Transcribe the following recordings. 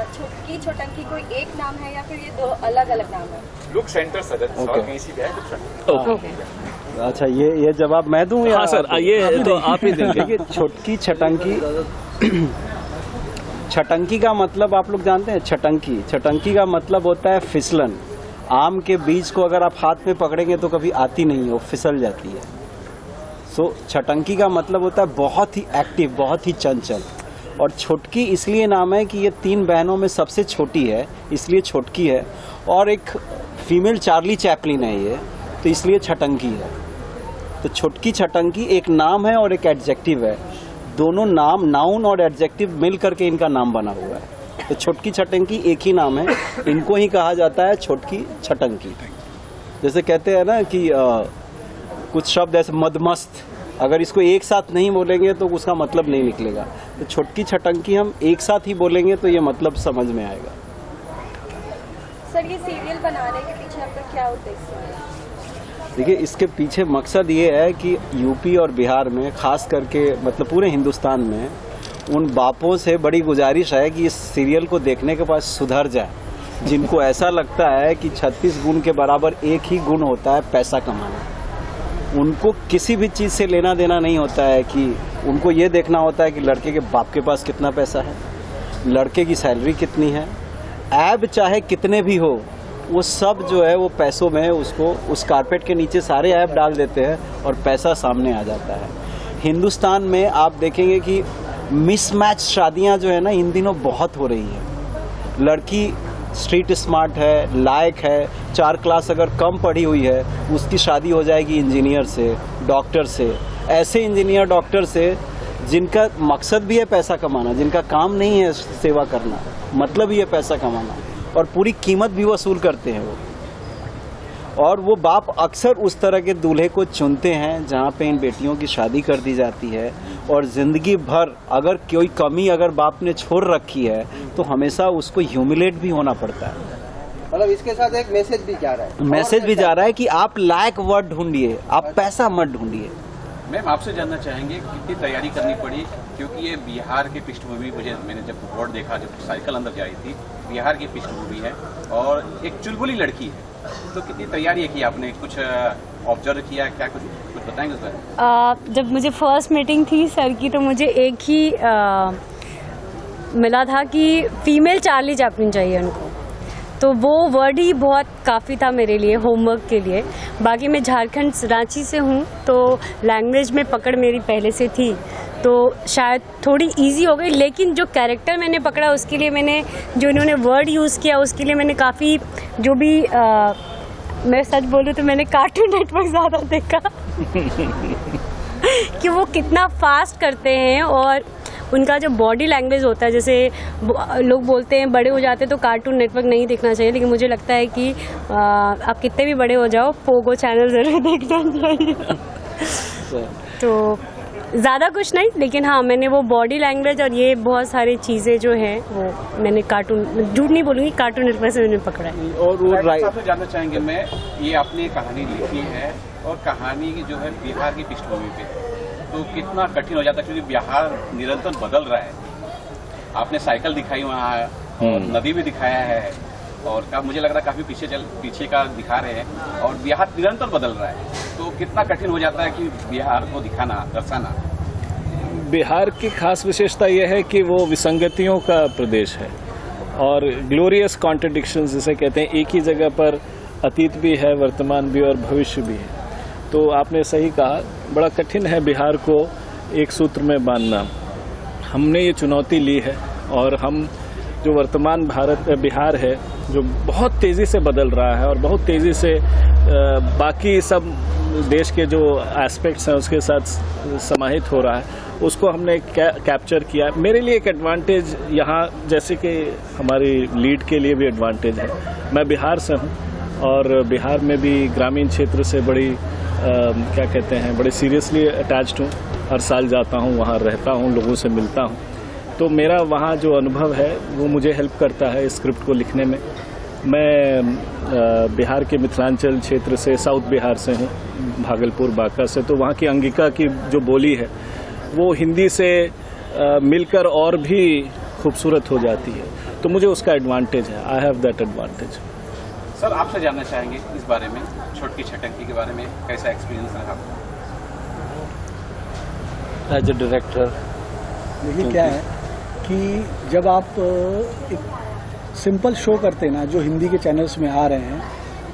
छुटकी छोटंकी कोई एक नाम है या फिर ये दो अलग अलग नाम है? लुक सेंटर सदस्य और कहीं सी है। अच्छा, ये जवाब मैं दूं या? हाँ सर, ये तो आप ही देंगे। देखिए, छुटकी छटंकी, छटंकी का मतलब आप लोग जानते हैं? छटंकी का मतलब होता है फिसलन। आम के बीज को अगर आप हाथ में पकड़ेंगे तो कभी आती नहीं है, वो फिसल जाती है। सो छटंकी का मतलब होता है बहुत ही एक्टिव, बहुत ही चंचल। और छोटकी इसलिए नाम है कि ये 3 बहनों में सबसे छोटी है, इसलिए छोटकी है। और एक फीमेल चार्ली चैपलिन है ये, तो इसलिए छटंकी है। तो छोटकी छटंकी एक नाम है और एक एडजेक्टिव है। दोनों नाम, नाउन और एडजेक्टिव मिल करके इनका नाम बना हुआ है। तो छोटकी छटंकी एक ही नाम है, इनको ही कहा जाता है छोटकी छटंकी। जैसे कहते हैं ना कि कुछ शब्द ऐसे मदमस्त, अगर इसको एक साथ नहीं बोलेंगे तो उसका मतलब नहीं निकलेगा। तो छोटकी छटंकी हम एक साथ ही बोलेंगे तो ये मतलब समझ में आएगा। सर, ये सीरियल बनाने के पीछे आपका क्या उद्देश्य है? देखिए, इसके पीछे मकसद ये है कि यूपी और बिहार में, खास करके मतलब पूरे हिंदुस्तान में, उन बापों से बड़ी गुजारिश है कि इस सीरियल को देखने के बाद सुधर जाए, जिनको ऐसा लगता है कि 36 गुण के बराबर एक ही गुण होता है पैसा कमाना। उनको किसी भी चीज़ से लेना देना नहीं होता है, कि उनको ये देखना होता है कि लड़के के बाप के पास कितना पैसा है, लड़के की सैलरी कितनी है। ऐब चाहे कितने भी हो, वो सब जो है वो पैसों में उसको उस कारपेट के नीचे सारे ऐप डाल देते हैं और पैसा सामने आ जाता है। हिंदुस्तान में आप देखेंगे कि मिसमैच शादियां जो है ना इन दिनों बहुत हो रही हैं। लड़की स्ट्रीट स्मार्ट है, लायक है, 4 क्लास अगर कम पढ़ी हुई है, उसकी शादी हो जाएगी इंजीनियर से, डॉक्टर से। ऐसे इंजीनियर डॉक्टर से जिनका मकसद भी है पैसा कमाना, जिनका काम नहीं है सेवा करना, मतलब ही है पैसा कमाना, और पूरी कीमत भी वसूल करते हैं वो। और वो बाप अक्सर उस तरह के दूल्हे को चुनते हैं जहाँ पे इन बेटियों की शादी कर दी जाती है। और ज़िंदगी भर अगर कोई कमी अगर बाप ने छोड़ रखी है तो हमेशा उसको ह्यूमिलेट भी होना पड़ता है। मतलब इसके साथ एक मैसेज भी जा रहा है। मैसेज भी जा रहा है कि आप लायक वर्ड ढूंढिए, आप पैसा मत ढूंढिए। मैम, आपसे जानना चाहेंगे कितनी तैयारी करनी पड़ी, क्योंकि ये बिहार की पृष्ठभूमि, मैंने जब बोर्ड देखा, जब साइकिल अंदर जाई थी, बिहार की पृष्ठभूमि है और एक चुलबुली लड़की है, तो कितनी तैयारी की आपने? कुछ ऑब्जर्व किया क्या? कुछ बताएंगे सर? जब मुझे फर्स्ट मीटिंग थी सर की, तो मुझे एक ही मिला था कि फीमेल चार्ली चैपलिन चाहिए उनको। तो वो वर्ड ही बहुत काफ़ी था मेरे लिए होमवर्क के लिए। बाकी मैं झारखंड रांची से हूँ, तो लैंग्वेज में पकड़ मेरी पहले से थी, तो शायद थोड़ी इजी हो गई। लेकिन जो कैरेक्टर मैंने पकड़ा उसके लिए मैंने, जो इन्होंने वर्ड यूज़ किया उसके लिए मैंने काफ़ी, जो भी मैं सच बोलूँ तो मैंने कार्टून नेटवर्क ज़्यादा देखा कि वो कितना फास्ट करते हैं। और उनका जो बॉडी लैंग्वेज होता है, जैसे लोग बोलते हैं बड़े हो जाते तो कार्टून नेटवर्क नहीं देखना चाहिए, लेकिन मुझे लगता है कि आप कितने भी बड़े हो जाओ, पोगो चैनल ज़रूर देखना चाहिए। तो ज़्यादा कुछ नहीं, लेकिन हाँ, मैंने वो बॉडी लैंग्वेज और ये बहुत सारी चीज़ें जो हैं वो मैंने कार्टून, झूठ नहीं बोलूँगी, कार्टून नेटवर्क से मैंने पकड़ा है। और वो आपसे जानना चाहेंगे, मैं ये आपने कहानी लिखी है और कहानी की जो है बिहार की पृष्ठभूमि पे, तो कितना कठिन हो जाता है, क्योंकि बिहार निरंतर बदल रहा है। आपने साइकिल दिखाई वहाँ और नदी भी दिखाया है, और मुझे लग रहा है काफी पीछे का दिखा रहे हैं, और बिहार निरंतर बदल रहा है, तो कितना कठिन हो जाता है कि बिहार को दिखाना, दर्शाना? बिहार की खास विशेषता यह है कि वो विसंगतियों का प्रदेश है। और ग्लोरियस कॉन्ट्रडिक्शंस जिसे कहते हैं, एक ही जगह पर अतीत भी है, वर्तमान भी और भविष्य भी है। तो आपने सही कहा, बड़ा कठिन है बिहार को एक सूत्र में बांधना। हमने ये चुनौती ली है और हम जो वर्तमान बिहार है जो बहुत तेज़ी से बदल रहा है और बहुत तेज़ी से बाकी सब देश के जो एस्पेक्ट्स हैं उसके साथ समाहित हो रहा है, उसको हमने कैप्चर किया। मेरे लिए एक एडवांटेज यहाँ, जैसे कि हमारी लीड के लिए भी एडवांटेज है, मैं बिहार से हूँ और बिहार में भी ग्रामीण क्षेत्र से बड़ी क्या कहते हैं, बड़े सीरियसली अटैच्ड हूँ। हर साल जाता हूँ, वहाँ रहता हूँ, लोगों से मिलता हूँ, तो मेरा वहाँ जो अनुभव है वो मुझे हेल्प करता है स्क्रिप्ट को लिखने में। मैं बिहार के मिथिलांचल क्षेत्र से, साउथ बिहार से हूँ, भागलपुर बांका से, तो वहाँ की अंगिका की जो बोली है वो हिंदी से मिलकर और भी खूबसूरत हो जाती है, तो मुझे उसका एडवांटेज है। I have that advantage. Sir, आपसे जानना चाहेंगे इस बारे में, छोटकी छटंकी के बारे में, कैसा एक्सपीरियंस रहा आपका एज ए डायरेक्टर? देखिए क्या है कि जब आप एक सिंपल शो करते हैं ना, जो हिंदी के चैनल्स में आ रहे हैं,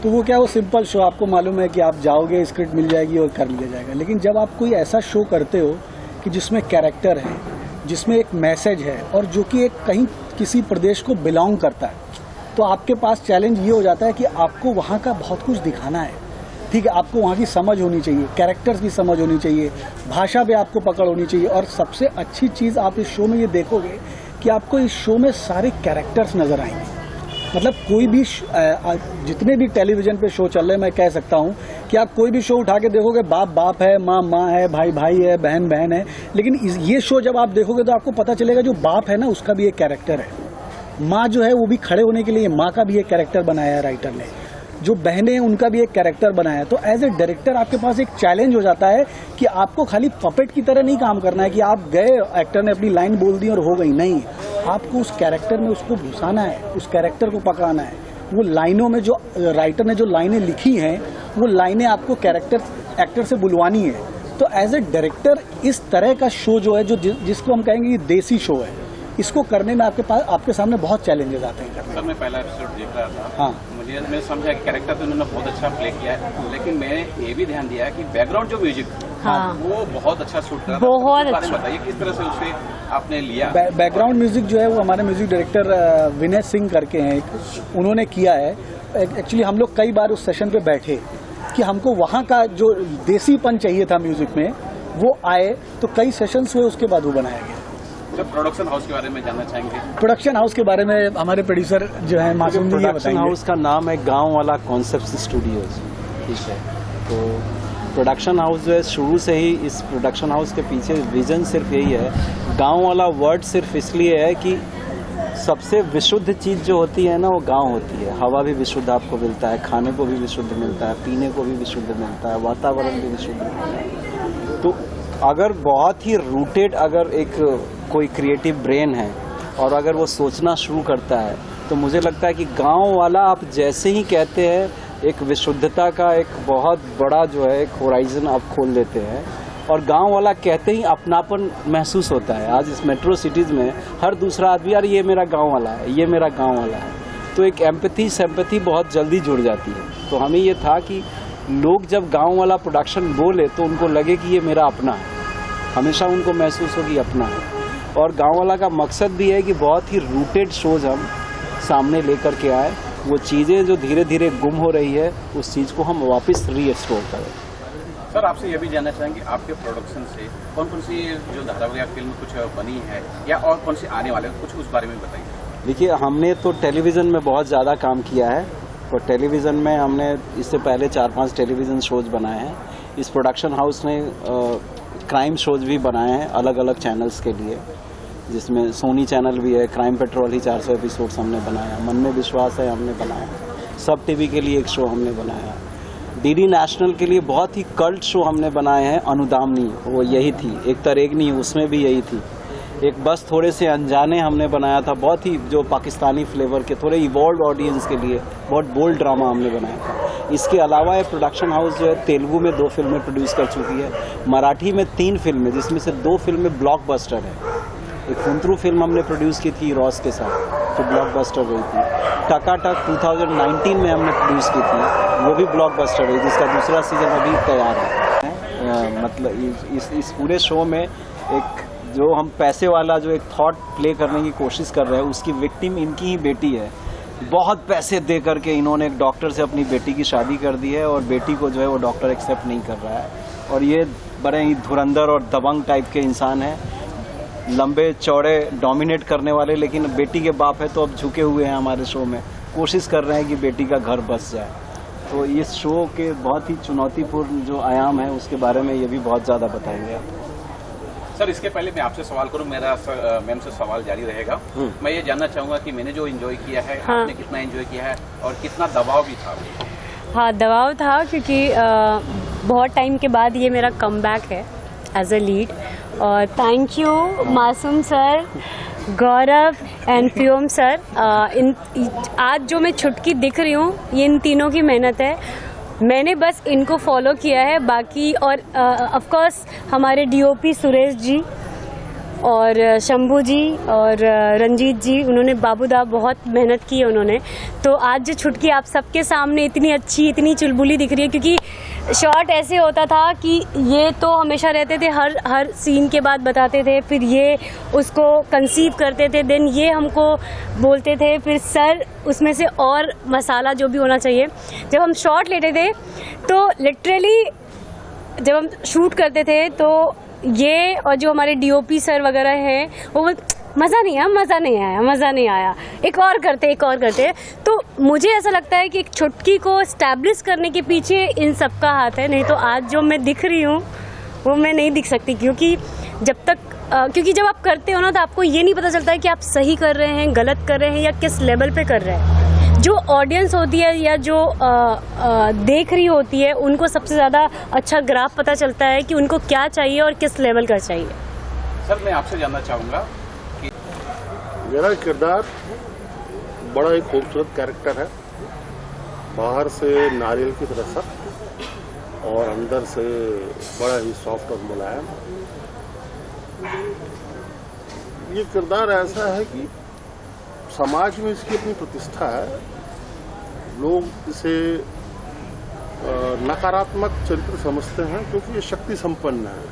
तो वो क्या, वो सिंपल शो आपको मालूम है कि आप जाओगे, स्क्रिप्ट मिल जाएगी और कर लिया जाएगा। लेकिन जब आप कोई ऐसा शो करते हो कि जिसमें कैरेक्टर है, जिसमें एक मैसेज है और जो कि एक कहीं किसी प्रदेश को बिलोंग करता है, तो आपके पास चैलेंज ये हो जाता है कि आपको वहाँ का बहुत कुछ दिखाना है। ठीक है, आपको वहाँ की समझ होनी चाहिए, कैरेक्टर्स की समझ होनी चाहिए, भाषा पे आपको पकड़ होनी चाहिए। और सबसे अच्छी चीज़ आप इस शो में ये देखोगे कि आपको इस शो में सारे कैरेक्टर्स नज़र आएंगे। मतलब कोई भी जितने भी टेलीविज़न पे शो चल रहे हैं, मैं कह सकता हूँ कि आप कोई भी शो उठा के देखोगे, बाप बाप है, माँ माँ है, भाई भाई है, बहन बहन है। लेकिन ये शो जब आप देखोगे तो आपको पता चलेगा जो बाप है ना, उसका भी एक कैरेक्टर है, माँ जो है वो भी खड़े होने के लिए माँ का भी एक कैरेक्टर बनाया है राइटर ने, जो बहनें हैं उनका भी एक कैरेक्टर बनाया है। तो एज ए डायरेक्टर आपके पास एक चैलेंज हो जाता है कि आपको खाली पपेट की तरह नहीं काम करना है कि आप गए, एक्टर ने अपनी लाइन बोल दी और हो गई, नहीं, आपको उस कैरेक्टर में उसको घुसाना है, उस कैरेक्टर को पकाना है। वो लाइनों में जो राइटर ने जो लाइनें लिखी हैं, वो लाइनें आपको एक्टर से बुलवानी है। तो एज ए डायरेक्टर इस तरह का शो जो है, जो जिसको हम कहेंगे ये देसी शो है, इसको करने में आपके सामने बहुत चैलेंजेस आते हैं। सर, मैं पहला एपिसोड देख रहा था। हाँ, मैंने समझा कि कैरेक्टर तो उन्होंने बहुत अच्छा प्ले किया है, लेकिन मैंने ये भी ध्यान दिया कि बैकग्राउंड जो म्यूजिक, हाँ, वो बहुत अच्छा शूट करा। बहुत अच्छा। बताइए किस तरह से उसे आपने लिया। बैकग्राउंड म्यूजिक जो है वो हमारे म्यूजिक डायरेक्टर विनय सिंह करके हैं, उन्होंने किया है। एक्चुअली हम लोग कई बार उस सेशन पे बैठे कि हमको वहाँ का जो देसीपन चाहिए था म्यूजिक में वो आए, तो कई सेशंस हुए, उसके बाद वो बनाया गया। जब प्रोडक्शन हाउस के बारे में जानना चाहेंगे। प्रोडक्शन हाउस के बारे में हमारे प्रोड्यूसर जो है मासूम जी प्रोडक्शन हाउस का नाम है गांव वाला कॉन्सेप्ट स्टूडियोज। ठीक है, तो प्रोडक्शन हाउस जो है शुरू से ही, इस प्रोडक्शन हाउस के पीछे विजन सिर्फ यही है। गांव वाला वर्ड सिर्फ इसलिए है कि सबसे विशुद्ध चीज़ जो होती है ना, वो गांव होती है। हवा भी विशुद्ध आपको मिलता है, खाने को भी विशुद्ध मिलता है, पीने को भी विशुद्ध मिलता है, वातावरण भी विशुद्ध मिलता है। तो अगर बहुत ही रूटेड अगर एक कोई क्रिएटिव ब्रेन है और अगर वो सोचना शुरू करता है, तो मुझे लगता है कि गांव वाला आप जैसे ही कहते हैं, एक विशुद्धता का एक बहुत बड़ा जो है एक होराइजन आप खोल लेते हैं। और गांव वाला कहते ही अपनापन महसूस होता है। आज इस मेट्रो सिटीज़ में हर दूसरा आदमी, यार ये मेरा गांव वाला है, ये मेरा गांव वाला है, तो एक एम्पैथी सिंपैथी बहुत जल्दी जुड़ जाती है। तो हमें ये था कि लोग जब गांव वाला प्रोडक्शन बोले तो उनको लगे कि ये मेरा अपना है, हमेशा उनको महसूस हो कि अपना है। और गांव वाला का मकसद भी है कि बहुत ही रूटेड शोज हम सामने लेकर के आए, वो चीज़ें जो धीरे धीरे गुम हो रही है उस चीज़ को हम वापस रीएस्टोर करें। सर, आपसे ये भी जानना चाहेंगे, आपके प्रोडक्शन से कौन कौन सी जो धारावाहिक या फिल्म कुछ बनी है या और कौन सी आने वाले, कुछ उस बारे में बताइए। देखिए, हमने तो टेलीविज़न में बहुत ज़्यादा काम किया है, और टेलीविज़न में हमने इससे पहले 4-5 टेलीविज़न शोज बनाए हैं। इस प्रोडक्शन हाउस ने क्राइम शोज भी बनाए हैं अलग अलग चैनल्स के लिए, जिसमें सोनी चैनल भी है, क्राइम पेट्रोल ही 400 एपिसोड्स हमने बनाया, मन में विश्वास है हमने बनाया, सब टीवी के लिए एक शो हमने बनाया, डीडी नेशनल के लिए बहुत ही कल्ट शो हमने बनाए हैं, अनुदामनी, वो यही थी, एक तरेगनी उसमें भी यही थी, एक बस थोड़े से अनजाने हमने बनाया था, बहुत ही जो पाकिस्तानी फ्लेवर के थोड़े इवॉल्व ऑडियंस के लिए बहुत बोल्ड ड्रामा हमने बनाया था। इसके अलावा ये प्रोडक्शन हाउस जो है तेलुगु में 2 फिल्में प्रोड्यूस कर चुकी है, मराठी में 3 फिल्में, जिसमें से 2 फिल्में ब्लॉकबस्टर है। एक फुंतरू फिल्म हमने प्रोड्यूस की थी रॉस के साथ, फिर ब्लॉकबस्टर गई थी। टकाटक 2019 में हमने प्रोड्यूस की थी, वो भी ब्लॉकबस्टर गई, जिसका दूसरा सीजन अभी तैयार है। मतलब इस पूरे शो में एक जो हम पैसे वाला जो एक थॉट प्ले करने की कोशिश कर रहे हैं, उसकी विक्टिम इनकी ही बेटी है। बहुत पैसे दे करके इन्होंने एक डॉक्टर से अपनी बेटी की शादी कर दी है और बेटी को जो है वो डॉक्टर एक्सेप्ट नहीं कर रहा है। और ये बड़े ही धुरंधर और दबंग टाइप के इंसान हैं, लंबे चौड़े डोमिनेट करने वाले, लेकिन बेटी के बाप है तो अब झुके हुए हैं हमारे शो में, कोशिश कर रहे हैं कि बेटी का घर बस जाए। तो इस शो के बहुत ही चुनौतीपूर्ण जो आयाम है उसके बारे में ये भी बहुत ज़्यादा बताएंगे आप। सर, इसके पहले मैं आपसे सवाल करूं, मेरा मैम से सवाल जारी रहेगा। मैं ये जानना चाहूंगा कि मैंने जो एंजॉय किया है, हाँ। आपने कितना एंजॉय किया है और कितना दबाव भी था? हाँ, दबाव था क्योंकि बहुत टाइम के बाद ये मेरा कमबैक है एज अ लीड। और थैंक यू मासूम सर, गौरव एंड प्योम सर। आज जो मैं छुटकी दिख रही हूँ ये इन तीनों की मेहनत है, मैंने बस इनको फॉलो किया है। बाकी और ऑफ कोर्स हमारे डीओपी सुरेश जी और शंभू जी और रंजीत जी, उन्होंने बाबूदा बहुत मेहनत की है उन्होंने। तो आज जो छुटकी आप सबके सामने इतनी अच्छी, इतनी चुलबुली दिख रही है, क्योंकि शॉट ऐसे होता था कि ये तो हमेशा रहते थे, हर सीन के बाद बताते थे, फिर ये उसको कंसीव करते थे, देन ये हमको बोलते थे, फिर सर उसमें से और मसाला जो भी होना चाहिए। जब हम शॉट लेते थे तो लिटरली जब हम शूट करते थे तो ये और जो हमारे डीओपी सर वगैरह हैं वो मज़ा नहीं आया, एक और करते। तो मुझे ऐसा लगता है कि एक छुटकी को एस्टैब्लिश करने के पीछे इन सबका हाथ है, नहीं तो आज जो मैं दिख रही हूँ वो मैं नहीं दिख सकती। क्योंकि जब आप करते हो ना तो आपको ये नहीं पता चलता है कि आप सही कर रहे हैं, गलत कर रहे हैं या किस लेवल पे कर रहे हैं। जो ऑडियंस होती है या जो देख रही होती है उनको सबसे ज़्यादा अच्छा ग्राफ पता चलता है कि उनको क्या चाहिए और किस लेवल का चाहिए। सर, मैं आपसे जानना चाहूँगा कि मेरा किरदार बड़ा ही खूबसूरत कैरेक्टर है, बाहर से नारियल की तरह सख्त और अंदर से बड़ा ही सॉफ्ट और मुलायम। ये किरदार ऐसा है कि समाज में इसकी अपनी प्रतिष्ठा है, लोग इसे नकारात्मक चरित्र समझते हैं क्योंकि ये शक्ति संपन्न है,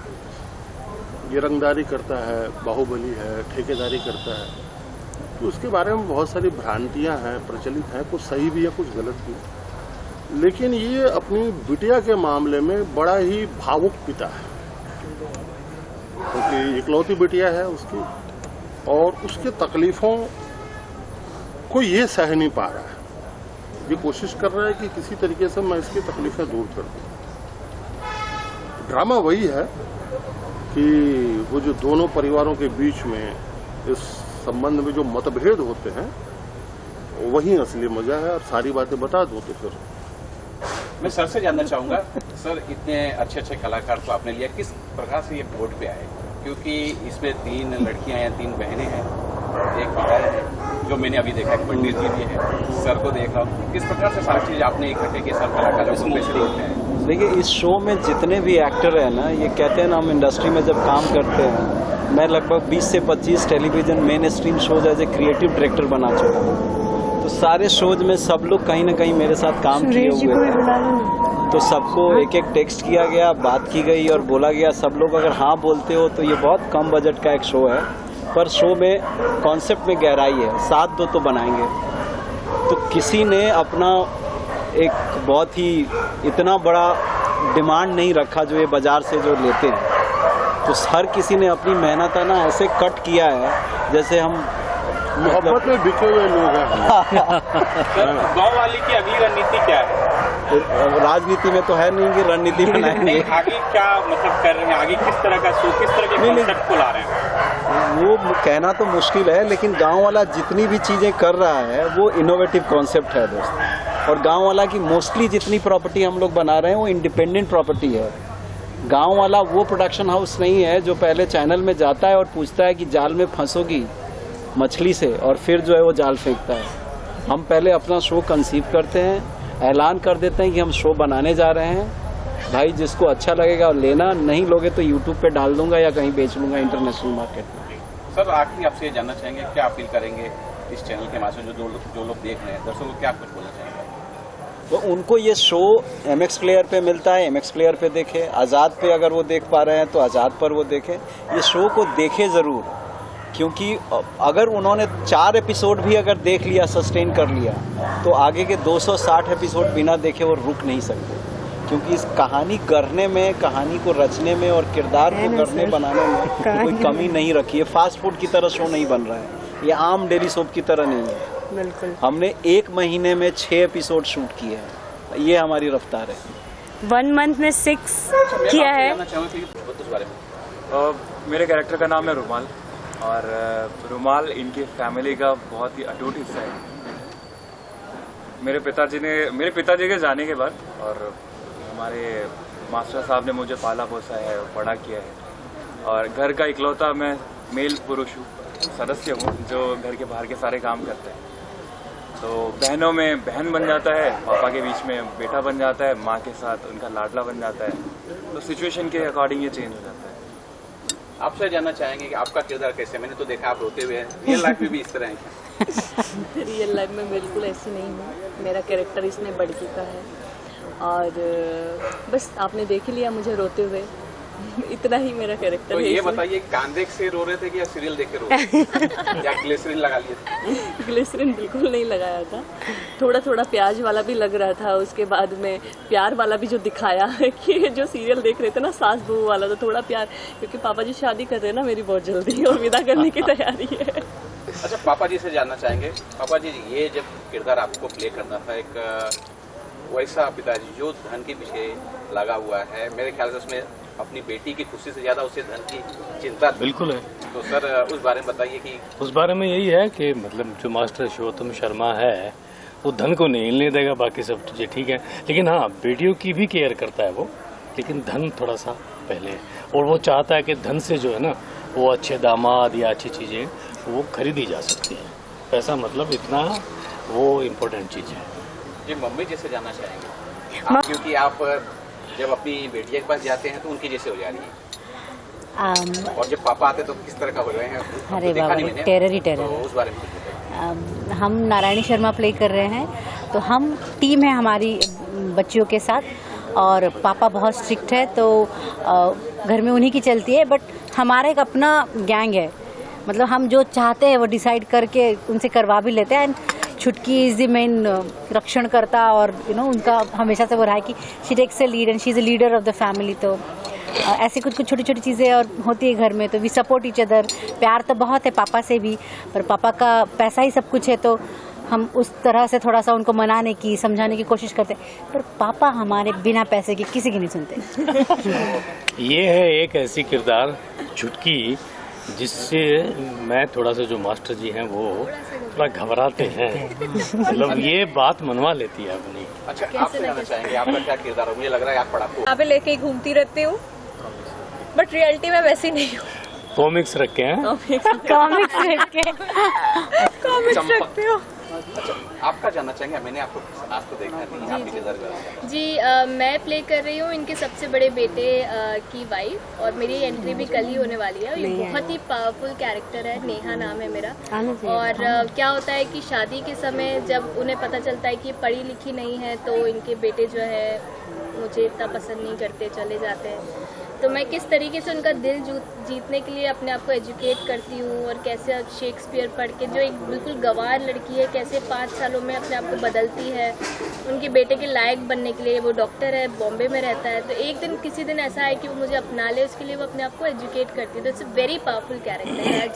ये रंगदारी करता है, बाहुबली है, ठेकेदारी करता है। तो उसके बारे में बहुत सारी भ्रांतियां हैं, प्रचलित हैं, कुछ सही भी है कुछ गलत भी। लेकिन ये अपनी बिटिया के मामले में बड़ा ही भावुक पिता है, क्योंकि इकलौती बिटिया है उसकी और उसके तकलीफों को ये सह नहीं पा रहा है। ये कोशिश कर रहा है कि किसी तरीके से मैं इसकी तकलीफें दूर कर दूं। ड्रामा वही है कि वो जो दोनों परिवारों के बीच में इस संबंध में जो मतभेद होते हैं वही असली मजा है। और सारी बातें बता दूं तो फिर मैं सर से जानना चाहूँगा, सर इतने अच्छे कलाकार को आपने लिया, किस प्रकार से ये बोर्ड पे आए? क्योंकि इसमें 3 लड़कियां हैं, 3 बहनें हैं, एक भाई है जो मैंने अभी देखा, एक पंडित जी भी है, सर को देख रहा हूँ। किस प्रकार से सारी चीज़ आपने इकट्ठे की सर कलाकारों को कैसे देखते हैं? देखिए, इस शो में जितने भी एक्टर हैं ना, ये कहते हैं ना हम इंडस्ट्री में जब काम करते हैं, मैं लगभग 20 से 25 television mainstream shows as a creative director बना चुका हूँ। तो सारे शोज में सब लोग कहीं ना कहीं मेरे साथ काम किए हुए थे। तो सबको एक एक टेक्स्ट किया गया, बात की गई और बोला गया। सब लोग अगर हाँ बोलते हो तो ये बहुत कम बजट का एक शो है, पर शो में कॉन्सेप्ट में गहराई है। 7 दो तो बनाएंगे। तो किसी ने अपना एक बहुत ही इतना बड़ा डिमांड नहीं रखा जो ये बाजार से जो लेते हैं। तो हर किसी ने अपनी मेहनत है ना ऐसे कट किया है जैसे हम मोहब्बत में बिके हुए लोग हैं। गाँव वाली की अगली रणनीति क्या है? राजनीति में तो है नहीं कि रणनीति बनाएंगे। आगे क्या मतलब कर रहे हैं? आगे किस तरह का शो, किस तरह के कॉन्सेप्ट को ला रहे हैं? वो कहना तो मुश्किल है, लेकिन गांव वाला जितनी भी चीजें कर रहा है वो इनोवेटिव कॉन्सेप्ट है दोस्त। और गांव वाला की मोस्टली जितनी प्रॉपर्टी हम लोग बना रहे हैं वो इंडिपेंडेंट प्रॉपर्टी है। गांव वाला वो प्रोडक्शन हाउस नहीं है जो पहले चैनल में जाता है और पूछता है कि जाल में फंसोगी मछली से, और फिर जो है वो जाल फेंकता है। हम पहले अपना शो कंसीव करते हैं, ऐलान कर देते हैं कि हम शो बनाने जा रहे हैं, भाई जिसको अच्छा लगेगा लेना, नहीं लोगे तो यूट्यूब पे डाल दूंगा या कहीं बेच लूंगा इंटरनेशनल मार्केट में। सर, आखिरी आपसे ये जानना चाहेंगे, क्या अपील करेंगे इस चैनल के माध्यम से जो लोग देख रहे हैं, दर्शकों को क्या कुछ बोलना चाहेंगे? तो उनको ये शो MX प्लेयर पे मिलता है, MX प्लेयर पे देखे, आज़ाद पे अगर वो देख पा रहे हैं तो आज़ाद पर वो देखें। ये शो को देखे ज़रूर, क्योंकि अगर उन्होंने 4 एपिसोड भी अगर देख लिया, सस्टेन कर लिया, तो आगे के 260 एपिसोड बिना देखे वो रुक नहीं सकते। क्योंकि इस कहानी करने में, कहानी को रचने में और किरदार को करने बनाने में कोई कमी नहीं रखी है। फास्ट फूड की तरह शो नहीं बन रहा है, ये आम डेली सोप की तरह नहीं है। बिल्कुल। हमने 1 महीने में 6 एपिसोड शूट किए हैं, ये हमारी रफ्तार है। 1 मंथ में 6 किया है। उस बारे में मेरे कैरेक्टर का नाम है रुमाल, और रुमाल इनकी फैमिली का बहुत ही अटूट हिस्सा है। मेरे पिताजी के जाने के बाद और हमारे मास्टर साहब ने मुझे पाला पोसा है, बड़ा किया है, और घर का इकलौता मैं मेल पुरुष सदस्य हूँ जो घर के बाहर के सारे काम करते हैं। तो बहनों में बहन बन जाता है, पापा के बीच में बेटा बन जाता है, माँ के साथ उनका लाडला बन जाता है। तो सिचुएशन के अकॉर्डिंग ये चेंज हो जाता है। आपसे जानना चाहेंगे कि आपका किरदार कैसे? मैंने तो देखा आप रोते हुए हैं, रियल लाइफ में भी इस तरह है? रियल लाइफ में बिल्कुल ऐसी नहीं हूँ। मेरा कैरेक्टर इसमें बड़की का है, और बस आपने देख ही लिया मुझे रोते हुए। इतना ही मेरा कैरेक्टर तो है। ये बताइए, कान देख से रो रहे थे कि या सीरियल देख के रो रहे थे? या ग्लिसरीन लगा लिए थे? ग्लिसरीन बिल्कुल नहीं लगाया था, थोड़ा थोड़ा प्याज वाला भी लग रहा था। उसके बाद में प्यार वाला भी जो दिखाया है कि जो सीरियल देख रहे थे ना, सास बहू वाला, तो थोड़ा प्यार, क्योंकि पापा जी शादी कर रहे हैं ना मेरी बहुत जल्दी, और विदा करने की तैयारी है। अच्छा, पापा जी से जानना चाहेंगे, पापा जी ये जब किरदार आपको प्ले करना था, एक वैसा पिताजी जो धन के पीछे लगा हुआ है, मेरे ख्याल से उसमें अपनी बेटी की खुशी से ज्यादा उसे धन की चिंता थी। बिल्कुल है। तो सर उस बारे में बताइए कि उस बारे में यही है कि मतलब जो मास्टर शिवोत्तम शर्मा है वो धन को नहीं हिलने देगा, बाकी सब चीजें ठीक है, लेकिन हाँ बेटियों की भी केयर करता है वो, लेकिन धन थोड़ा सा पहले, और वो चाहता है कि धन से जो है ना वो अच्छे दामाद या अच्छी चीजें वो खरीदी जा सकती है। पैसा मतलब इतना वो इम्पोर्टेंट चीज है। जी मम्मी जैसे जानना चाहेंगे क्योंकि आप जब अपनी बेटिया के पास जाते हैं तो उनकी जैसे हो जा रही है, और जब पापा आते तो किस तरह का हो रहे हैं? अरे बाबा, टेरर ही टेरर। तो उस बारे में हम नारायणी शर्मा प्ले कर रहे हैं, तो हम टीम है हमारी बच्चियों के साथ, और पापा बहुत स्ट्रिक्ट है तो घर में उन्हीं की चलती है, बट हमारा एक अपना गैंग है। मतलब हम जो चाहते हैं वो डिसाइड करके उनसे करवा भी लेते हैं। छुटकी इज द मेन रक्षण करता, और उनका हमेशा से वो रहा है कि she takes a lead and she is a leader of the family. तो ऐसे कुछ कुछ छोटी छोटी चीज़ें और होती है घर में, तो वी सपोर्ट ईच अदर। प्यार तो बहुत है पापा से भी, पर पापा का पैसा ही सब कुछ है, तो हम उस तरह से थोड़ा सा उनको मनाने की, समझाने की कोशिश करते हैं, पर पापा हमारे बिना पैसे के किसी की नहीं सुनते। ये है एक ऐसी किरदार छुटकी जिससे मैं थोड़ा सा, जो मास्टर जी हैं वो थोड़ा घबराते हैं, मतलब ये बात मनवा लेती है अपनी। अच्छा, आपसे जानना चाहेंगे आपका क्या किरदार है? मुझे लग रहा है आप पढ़ाकू। यहाँ पे लेके घूमती रहती हूँ, बट रियलिटी में वैसी नहीं हूँ। कॉमिक्स रखे हैं, कॉमिक्स रखती हूँ। अच्छा, आपका जानना चाहेंगे, मैंने आपको आज तो देखा नहीं है, आपकी किरदार जी मैं प्ले कर रही हूँ इनके सबसे बड़े बेटे की वाइफ, और मेरी एंट्री भी कल ही होने वाली है। ये बहुत ही पावरफुल कैरेक्टर है, नेहा नाम है मेरा। और क्या होता है कि शादी के समय जब उन्हें पता चलता है कि ये पढ़ी लिखी नहीं है, तो इनके बेटे जो है मुझे इतना पसंद नहीं करते, चले जाते हैं। तो मैं किस तरीके से उनका दिल जीतने के लिए अपने आप को एजुकेट करती हूँ, और कैसे शेक्सपियर पढ़ के, जो एक बिल्कुल गंवार लड़की है, कैसे 5 सालों में अपने आप को बदलती है उनके बेटे के लायक बनने के लिए। वो डॉक्टर है, बॉम्बे में रहता है, तो एक दिन किसी दिन ऐसा है कि वो मुझे अपना ले, उसके लिए वो अपने आप को एजुकेट करती है। तो it's a very powerful character है।